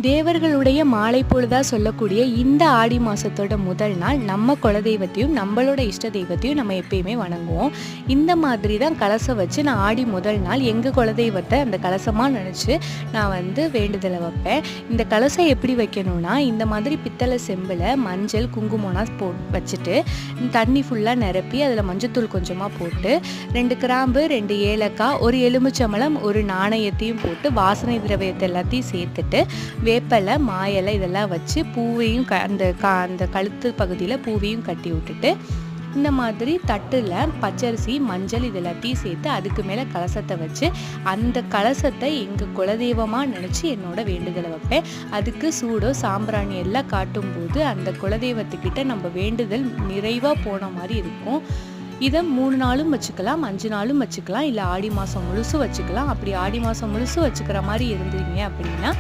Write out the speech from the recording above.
தேவர்களுடைய மாலை பொழுதா சொல்லக்கூடிய இந்த ஆடி மாதத்தோட முதல் நாள் நம்ம குலதெய்வத்தையும் நம்மளோட இஷ்ட தெய்வத்தையும் நம்ம எப்பயுமே வணங்குவோம். இந்த மாதிரி தான் கலசம் வச்சு நான் ஆடி முதல் நாள் எங்கள் குலதெய்வத்தை அந்த கலசமாக நினச்சி நான் வேண்டுதலை வைப்பேன். இந்த கலசம் எப்படி வைக்கணும்னா, இந்த மாதிரி பித்தளை செம்பில் மஞ்சள் குங்குமம்லாம் வச்சுட்டு தண்ணி ஃபுல்லாக நிரப்பி அதில் மஞ்சத்தூள் கொஞ்சமாக போட்டு 2 கிராம்பு 2 ஏலக்காய் ஒரு எலுமிச்சம்பழம் ஒரு நாணயத்தையும் போட்டு வாசனை திரவியத்தை எல்லாத்தையும் சேர்த்துட்டு வேப்பலை மாயலை இதெல்லாம் வச்சு பூவையும் அந்த கழுத்து பகுதியில் பூவையும் கட்டி விட்டுட்டு இந்த மாதிரி தட்டில் பச்சரிசி மஞ்சள் இது எல்லாத்தையும் சேர்த்து அதுக்கு மேலே கலசத்தை வச்சு அந்த கலசத்தை எங்கள் குலதெய்வமாக நினச்சி என்னோட வேண்டுதலை வைப்பேன். அதுக்கு சூடோ சாம்பிராணி எல்லாம் காட்டும்போது அந்த குலதெய்வத்துக்கிட்ட நம்ம வேண்டுதல் நிறைவாக போன மாதிரி இருக்கும். இதை 3 நாளும் வச்சுக்கலாம், 5 நாளும் வச்சுக்கலாம், இல்லை ஆடி மாதம் முழுசும் வச்சுக்கலாம். அப்படி ஆடி மாதம் முழுசும் வச்சுக்கிற மாதிரி இருந்தீங்க அப்படின்னா